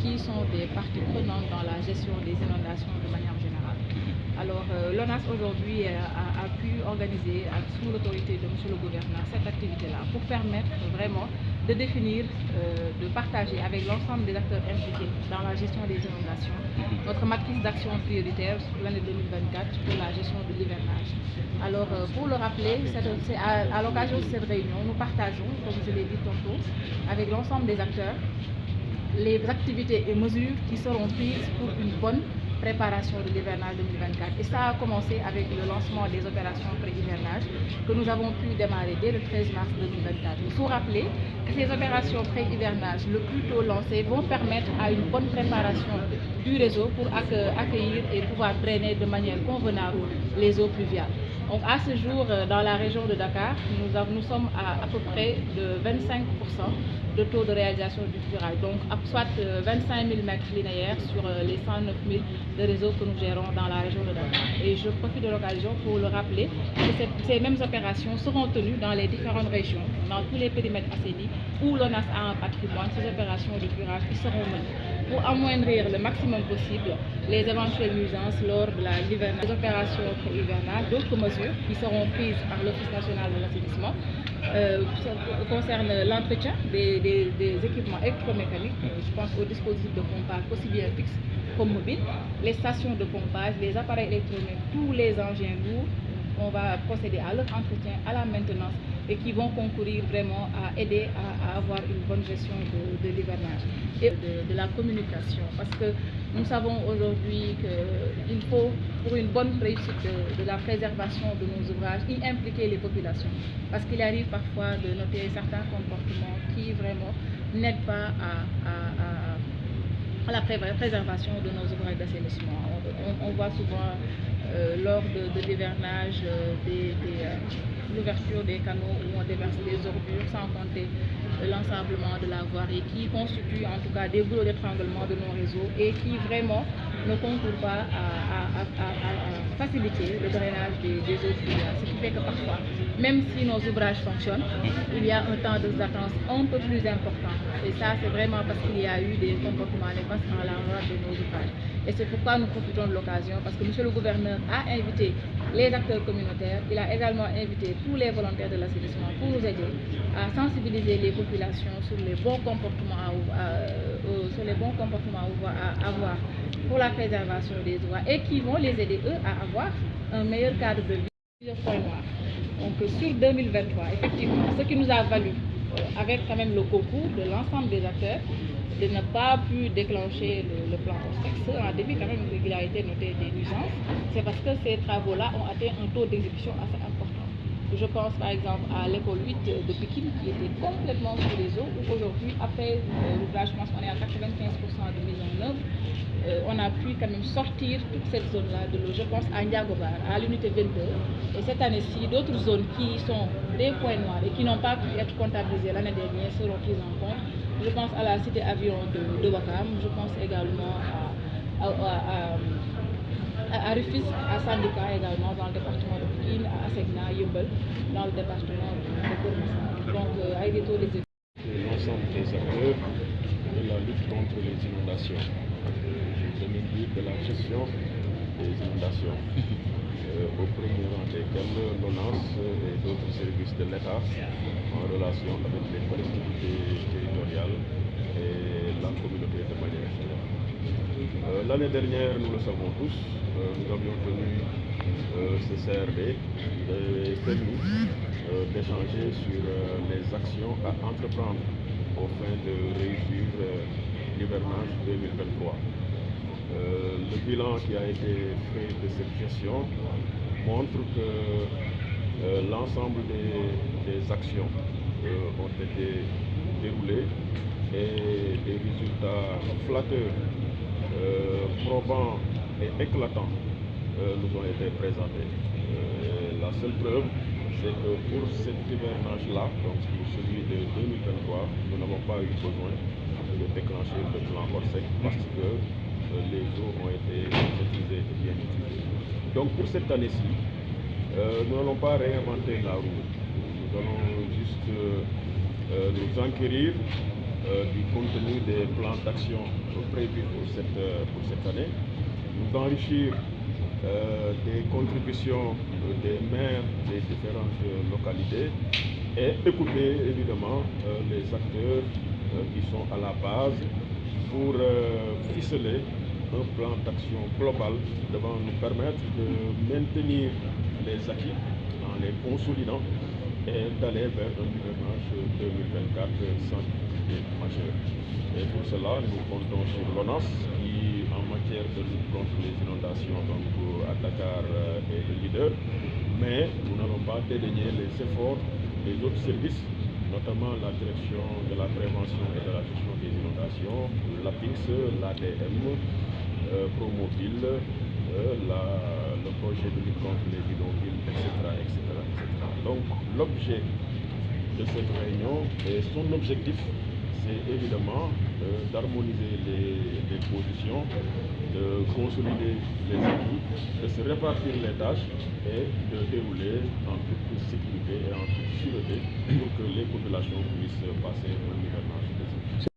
qui sont des parties prenantes dans la gestion des inondations de manière générale. Alors, l'ONAS aujourd'hui a pu organiser, sous l'autorité de M. le gouverneur, cette activité-là pour permettre vraiment de définir, de partager avec l'ensemble des acteurs impliqués dans la gestion des inondations notre matrice d'action prioritaire pour l'année 2024 pour la gestion de l'hivernage. Alors, pour le rappeler, c'est à l'occasion de cette réunion, nous partageons, comme je l'ai dit tantôt, avec l'ensemble des acteurs, les activités et mesures qui seront prises pour une bonne préparation de l'hivernage 2024. Et ça a commencé avec le lancement des opérations pré-hivernage que nous avons pu démarrer dès le 13 mars 2024. Il faut rappeler que ces opérations pré-hivernage le plus tôt lancées vont permettre à une bonne préparation du réseau pour accueillir et pouvoir drainer de manière convenable les eaux pluviales. Donc à ce jour, dans la région de Dakar, nous sommes à peu près de 25% de taux de réalisation du curage, donc soit 25 000 mètres linéaires sur les 109 000 de réseaux que nous gérons dans la région de Dakar. Et je profite de l'occasion pour le rappeler que ces mêmes opérations seront tenues dans les différentes régions, dans tous les périmètres assainis où l'ONAS a un patrimoine. Ces opérations de curage qui seront menées pour amoindrir le maximum possible les éventuelles nuisances lors de l'hivernage, des opérations hivernales. D'autres mesures qui seront prises par l'Office national de l'assainissement concernent l'entretien des équipements électromécaniques. Je pense aux dispositifs de pompage aussi bien fixes comme mobiles, les stations de pompage, les appareils électroniques, tous les engins lourds. On va procéder à leur entretien, à la maintenance et qui vont concourir vraiment à aider à avoir une bonne gestion de l'hivernage et de la communication. Parce que nous savons aujourd'hui qu'il faut, pour une bonne réussite de la préservation de nos ouvrages, y impliquer les populations. Parce qu'il arrive parfois de noter certains comportements qui vraiment n'aident pas à la préservation de nos ouvrages d'assainissement. On voit souvent lors de l'hivernage l'ouverture des canaux où on déverse les ordures sans compter l'ensablement de la voirie qui constitue en tout cas des goulots d'étranglement de nos réseaux et qui vraiment ne concourent pas à faciliter le drainage des eaux pluviales. Ce qui fait que parfois, même si nos ouvrages fonctionnent, il y a un temps de latence un peu plus important. Et ça, c'est vraiment parce qu'il y a eu des comportements néfastes en l'endroit de nos ouvrages. Et c'est pourquoi nous profitons de l'occasion, parce que M. le gouverneur a invité les acteurs communautaires, il a également invité tous les volontaires de l'assainissement pour nous aider à sensibiliser les populations sur les bons comportements à avoir pour la préservation des ouvrages et qui vont les aider, eux, à avoir un meilleur cadre de vie. Plusieurs points noirs. Donc sur 2023, effectivement, ce qui nous a valu, avec quand même le concours de l'ensemble des acteurs, de ne pas pu déclencher le plan ORSEC en début quand même une régularité notée des nuisances, c'est parce que ces travaux-là ont atteint un taux d'exécution assez important. Je pense par exemple à l'école 8 de Pékin qui était complètement sous les eaux, où aujourd'hui, après l'ouvrage, je pense qu'on est à 95% de mise en œuvre, on a pu quand même sortir toute cette zone-là de l'eau. Je pense à Ndiagobar, à l'unité 22, et cette année-ci, d'autres zones qui sont des points noirs et qui n'ont pas pu être comptabilisées l'année dernière seront prises en compte. Je pense à la cité avion de Wakam, je pense également à Rufis, à Sandika également dans le département de Pékin, à Assegna, Yumbel dans le département de Kourmassa. Donc, avec des taux d'exécution. L'ensemble des acteurs de la lutte contre les inondations. Je veux dire de la gestion des inondations. Au premier rang desquels l'ONAS et d'autres services de l'État en relation avec les collectivités territoriales et la communauté de manière générale. L'année dernière, nous le savons tous, nous avions tenu ce CRD et permis d'échanger sur les actions à entreprendre au fin de réussir l'hivernage 2023. Le bilan qui a été fait de cette gestion montre que l'ensemble des actions ont été déroulées et des résultats flatteurs, probants et éclatants nous ont été présentés. La seule preuve, c'est que pour cet hivernage-là, donc celui de 2023, nous n'avons pas eu besoin de déclencher le plan ORSEC parce que les eaux ont été maîtrisées et bien utilisées. Donc pour cette année-ci, nous n'allons pas réinventer la roue. Nous allons juste nous enquérir du contenu des plans d'action prévus pour cette année, nous enrichir des contributions des maires des différentes localités et écouter évidemment les acteurs qui sont à la base pour ficeler un plan d'action global devant nous permettre de maintenir les acquis en les consolidant et d'aller vers un gouvernance 2024 sans difficulté majeure. Et pour cela, nous comptons sur l'ONAS qui, en matière de lutte contre les inondations, donc à Dakar, est le leader. Mais nous n'allons pas dédaigner les efforts des autres services, notamment la direction de la prévention et de la gestion des inondations, l'APIX, l'ADM, Promoville, le projet de lutte contre les bidonvilles, etc. Donc l'objet de cette réunion et son objectif, c'est évidemment d'harmoniser les positions, de consolider les acquis, de se répartir les tâches et de dérouler en toute sécurité et en toute sûreté pour que les populations puissent passer un hivernage paisible.